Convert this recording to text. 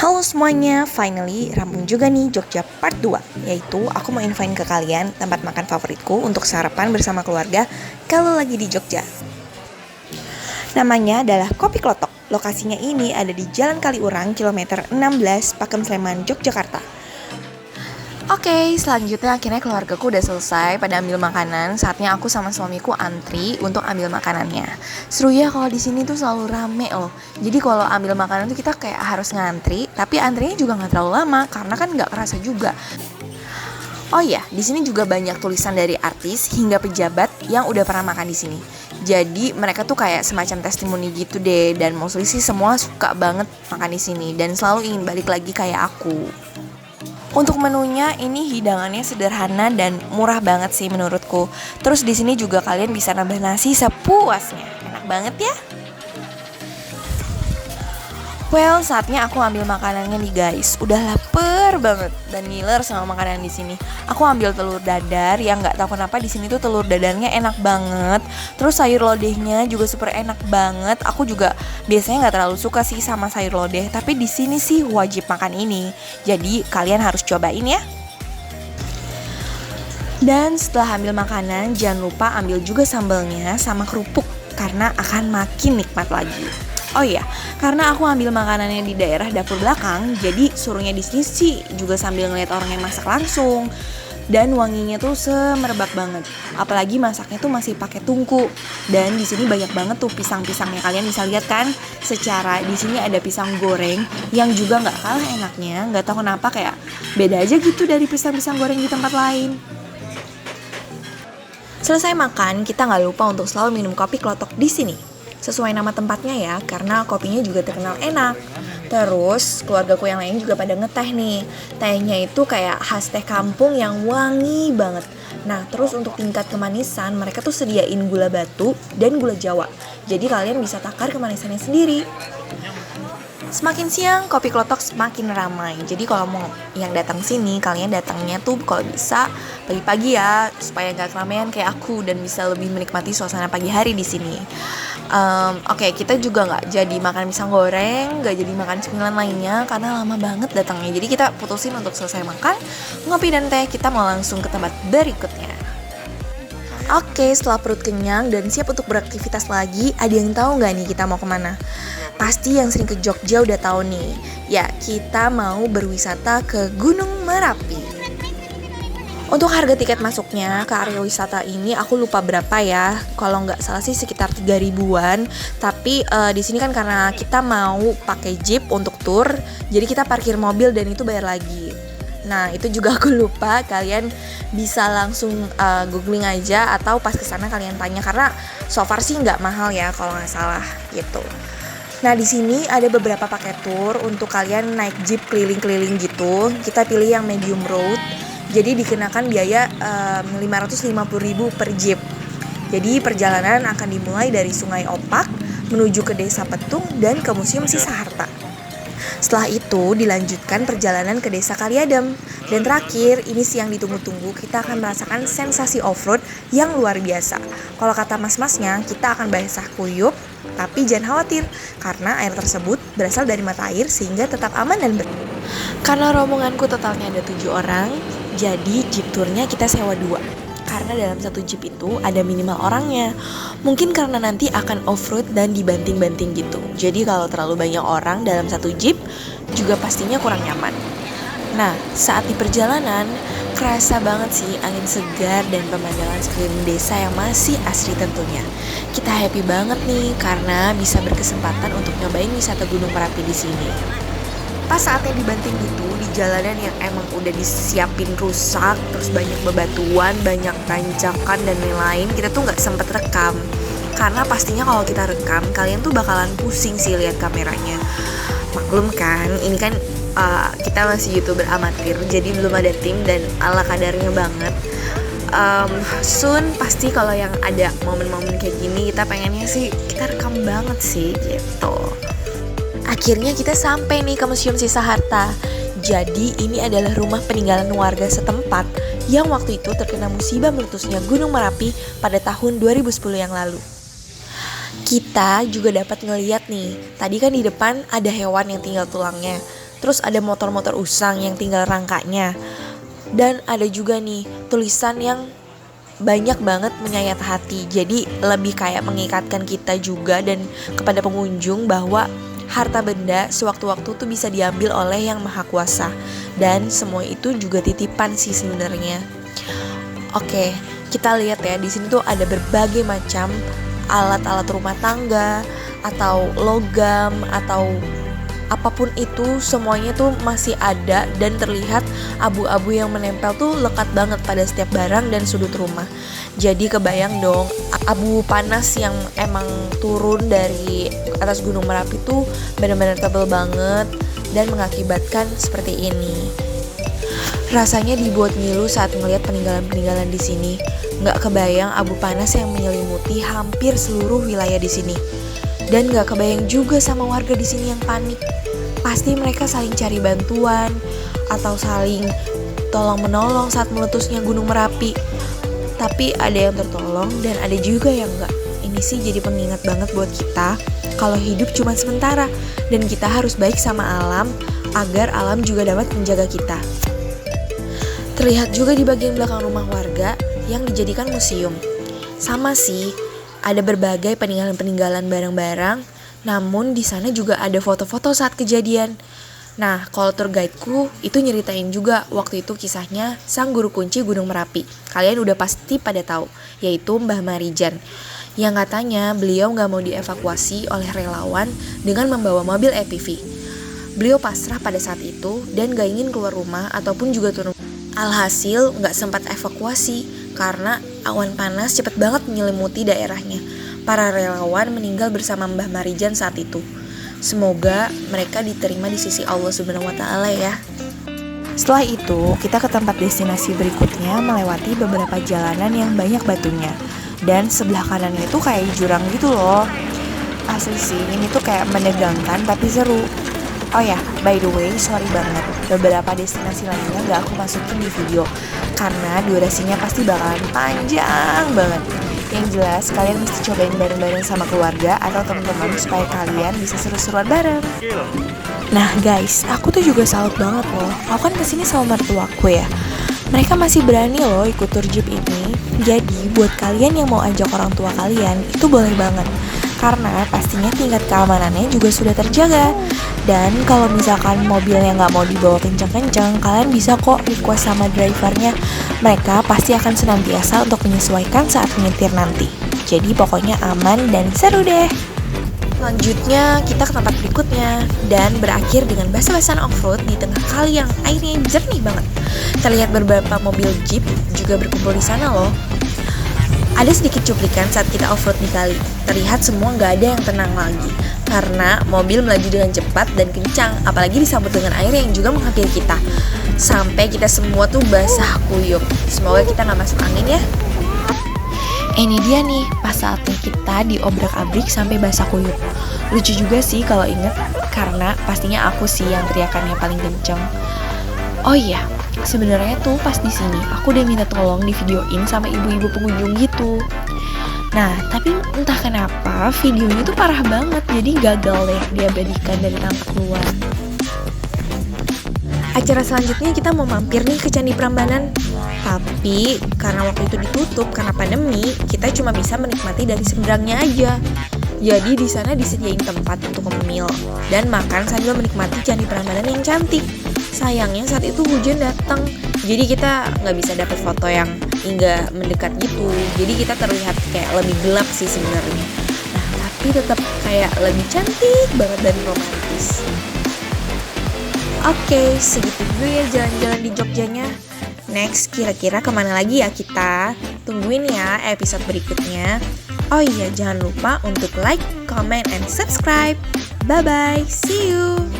Halo semuanya, finally rampung juga nih Jogja Part 2. Yaitu aku mau invite ke kalian tempat makan favoritku untuk sarapan bersama keluarga kalau lagi di Jogja. Namanya adalah Kopi Klotok. Lokasinya ini ada di Jalan Kaliurang, kilometer 16, Pakem Sleman, Yogyakarta. Oke, selanjutnya akhirnya keluargaku udah selesai pada ambil makanan. Saatnya aku sama suamiku antri untuk ambil makanannya. Seru ya kalau di sini tuh selalu rame loh. Jadi kalau ambil makanan tuh kita kayak harus ngantri, tapi antrinya juga nggak terlalu lama karena kan nggak kerasa juga. Oh iya, di sini juga banyak tulisan dari artis hingga pejabat yang udah pernah makan di sini. Jadi mereka tuh kayak semacam testimoni gitu deh, dan mostly sih semua suka banget makan di sini dan selalu ingin balik lagi kayak aku. Untuk menunya ini hidangannya sederhana dan murah banget sih menurutku. Terus di sini juga kalian bisa nambah nasi sepuasnya. Enak banget ya. Well, saatnya aku ambil makanannya nih guys. Udah lapar banget dan ngiler sama makanan di sini. Aku ambil telur dadar yang nggak tahu kenapa di sini tuh telur dadarnya enak banget. Terus sayur lodehnya juga super enak banget. Aku juga biasanya nggak terlalu suka sih sama sayur lodeh, tapi di sini sih wajib makan ini. Jadi kalian harus cobain ya. Dan setelah ambil makanan, jangan lupa ambil juga sambalnya sama kerupuk karena akan makin nikmat lagi. Oh iya, karena aku ambil makanannya di daerah dapur belakang, jadi suruhnya di sini sih juga sambil ngeliat orang yang masak langsung. Dan wanginya tuh semerbak banget. Apalagi masaknya tuh masih pakai tungku. Dan di sini banyak banget tuh pisang-pisangnya. Kalian bisa lihat kan, secara di sini ada pisang goreng yang juga nggak kalah enaknya. Nggak tahu kenapa kayak beda aja gitu dari pisang-pisang goreng di tempat lain. Selesai makan, kita nggak lupa untuk selalu minum kopi klotok di sini. Sesuai nama tempatnya ya, karena kopinya juga terkenal enak. Terus keluargaku yang lain juga pada ngeteh nih. Tehnya itu kayak khas teh kampung yang wangi banget. Nah terus untuk tingkat kemanisan, mereka tuh sediain gula batu dan gula jawa. Jadi kalian bisa takar kemanisannya sendiri. Semakin siang, kopi klotok semakin ramai. Jadi kalau mau yang datang sini, kalian datangnya tuh kalau bisa pagi-pagi ya, supaya nggak keramaian kayak aku dan bisa lebih menikmati suasana pagi hari di sini. Oke, kita juga nggak jadi makan pisang goreng, nggak jadi makan cemilan lainnya karena lama banget datangnya. Jadi kita putusin untuk selesai makan, ngopi dan teh, kita mau langsung ke tempat berikutnya. Oke, setelah perut kenyang dan siap untuk beraktivitas lagi, ada yang tahu nggak nih kita mau kemana? Pasti yang sering ke Jogja udah tahu nih. Ya, kita mau berwisata ke Gunung Merapi. Untuk harga tiket masuknya ke area wisata ini aku lupa berapa ya. Kalau nggak salah sih sekitar 3.000-an. Tapi di sini kan karena kita mau pakai jeep untuk tour, jadi kita parkir mobil dan itu bayar lagi. Nah itu juga aku lupa, kalian bisa langsung googling aja atau pas kesana kalian tanya karena so far sih nggak mahal ya kalau nggak salah gitu. Nah di sini ada beberapa paket tour untuk kalian naik jeep keliling-keliling gitu. Kita pilih yang medium road, jadi dikenakan biaya 550.000 per jeep. Jadi perjalanan akan dimulai dari Sungai Opak menuju ke Desa Petung dan ke Museum Sisa Harta. Setelah itu dilanjutkan perjalanan ke Desa Kaliadem. Dan terakhir, ini sih yang ditunggu-tunggu, kita akan merasakan sensasi off-road yang luar biasa. Kalau kata mas-masnya, kita akan basah kuyup, tapi jangan khawatir, karena air tersebut berasal dari mata air sehingga tetap aman dan bersih. Karena rombonganku totalnya ada 7 orang, jadi jeep tournya kita sewa 2. Karena dalam satu jeep itu ada minimal orangnya. Mungkin karena nanti akan off-road dan dibanting-banting gitu. Jadi kalau terlalu banyak orang dalam satu jeep juga pastinya kurang nyaman. Nah, saat di perjalanan kerasa banget sih angin segar dan pemandangan sekeliling desa yang masih asri tentunya. Kita happy banget nih karena bisa berkesempatan untuk nyobain wisata Gunung Merapi di sini. Pas saatnya dibanting gitu, di jalanan yang emang udah disiapin rusak, terus banyak bebatuan, banyak tanjakan dan lain-lain, kita tuh gak sempet rekam. Karena pastinya kalau kita rekam, kalian tuh bakalan pusing sih lihat kameranya. Maklum kan, ini kan kita masih YouTuber amatir, jadi belum ada tim dan ala kadarnya banget. Soon pasti kalau yang ada momen-momen kayak gini, kita pengennya sih, kita rekam banget sih gitu. Akhirnya kita sampai nih ke Museum Sisa Harta. Jadi ini adalah rumah peninggalan warga setempat yang waktu itu terkena musibah meletusnya Gunung Merapi pada tahun 2010 yang lalu. Kita juga dapat ngeliat nih, tadi kan di depan ada hewan yang tinggal tulangnya. Terus ada motor-motor usang yang tinggal rangkanya. Dan ada juga nih tulisan yang banyak banget menyayat hati. Jadi lebih kayak mengikatkan kita juga dan kepada pengunjung bahwa harta benda sewaktu-waktu tuh bisa diambil oleh Yang Maha Kuasa. Dan semua itu juga titipan sih sebenarnya. Oke, kita lihat ya, di sini tuh ada berbagai macam alat-alat rumah tangga atau logam atau apapun itu, semuanya tuh masih ada dan terlihat abu-abu yang menempel tuh lekat banget pada setiap barang dan sudut rumah. Jadi kebayang dong, abu panas yang emang turun dari atas Gunung Merapi tuh benar-benar tebal banget dan mengakibatkan seperti ini. Rasanya dibuat ngilu saat ngelihat peninggalan-peninggalan di sini. Nggak kebayang abu panas yang menyelimuti hampir seluruh wilayah di sini. Dan nggak kebayang juga sama warga di sini yang panik. Pasti mereka saling cari bantuan atau saling tolong-menolong saat meletusnya Gunung Merapi. Tapi ada yang tertolong dan ada juga yang enggak. Ini sih jadi pengingat banget buat kita kalau hidup cuma sementara dan kita harus baik sama alam agar alam juga dapat menjaga kita. Terlihat juga di bagian belakang rumah warga yang dijadikan museum. Sama sih, ada berbagai peninggalan-peninggalan barang-barang, namun di sana juga ada foto-foto saat kejadian. Nah, kalau tour guide-ku itu nyeritain juga waktu itu kisahnya sang guru kunci Gunung Merapi. Kalian udah pasti pada tahu, yaitu Mbah Marijan. Yang katanya beliau gak mau dievakuasi oleh relawan dengan membawa mobil EPV. Beliau pasrah pada saat itu dan gak ingin keluar rumah ataupun juga turun. Alhasil gak sempat evakuasi karena awan panas cepat banget menyelimuti daerahnya. Para relawan meninggal bersama Mbah Marijan saat itu. Semoga mereka diterima di sisi Allah Subhanahu wa Ta'ala ya. Setelah itu, kita ke tempat destinasi berikutnya melewati beberapa jalanan yang banyak batunya. Dan sebelah kanannya itu kayak jurang gitu loh. Asli sih, ini tuh kayak menegangkan tapi seru. Oh ya, by the way, sorry banget, beberapa destinasi lainnya gak aku masukin di video karena durasinya pasti bakalan panjang banget. Yang jelas, kalian mesti cobain bareng-bareng sama keluarga atau teman-teman supaya kalian bisa seru-seruan bareng. Nah guys, aku tuh juga salut banget loh. Aku kan kesini sama mertuaku ya. Mereka masih berani loh ikut tour jeep ini. Jadi buat kalian yang mau ajak orang tua kalian, itu boleh banget. Karena pastinya tingkat keamanannya juga sudah terjaga. Dan kalau misalkan mobilnya nggak mau dibawa kencang-kencang, kalian bisa kok request sama drivernya. Mereka pasti akan senantiasa untuk menyesuaikan saat menyetir nanti. Jadi pokoknya aman dan seru deh. Selanjutnya kita ke tempat berikutnya dan berakhir dengan basa-basan off-road di tengah kali yang airnya jernih banget. Terlihat beberapa mobil jeep juga berkumpul di sana loh. Ada sedikit cuplikan saat kita off-road di kali. Terlihat semua nggak ada yang tenang lagi karena mobil melaju dengan cepat dan kencang, apalagi disambut dengan air yang juga menghampiri kita. Sampai kita semua tuh basah kuyup. Semoga kita nggak masuk angin ya. Ini dia nih pas saatnya kita diobrak-abrik sampai basah kuyup. Lucu juga sih kalau inget, karena pastinya aku sih yang teriakannya paling kenceng. Oh iya, sebenarnya tuh pas di sini aku udah minta tolong di videoin sama ibu-ibu pengunjung gitu. Nah, tapi entah kenapa videonya tuh parah banget, jadi gagal deh diabadikan dari tampak luar. Acara selanjutnya kita mau mampir nih ke Candi Prambanan. Tapi karena waktu itu ditutup karena pandemi, kita cuma bisa menikmati dari seberangnya aja. Jadi di sana disediain tempat untuk ngemil dan makan sambil menikmati Candi Prambanan yang cantik. Sayangnya saat itu hujan datang, jadi kita nggak bisa dapat foto yang hingga mendekat gitu. Jadi kita terlihat kayak lebih gelap sih sebenarnya. Nah, tapi tetap kayak lebih cantik banget dan romantis. Oke, segitu dulu ya jalan-jalan di Jogjanya. Next, kira-kira kemana lagi ya kita? Tungguin ya episode berikutnya. Oh iya, jangan lupa untuk like, comment, and subscribe. Bye-bye, see you!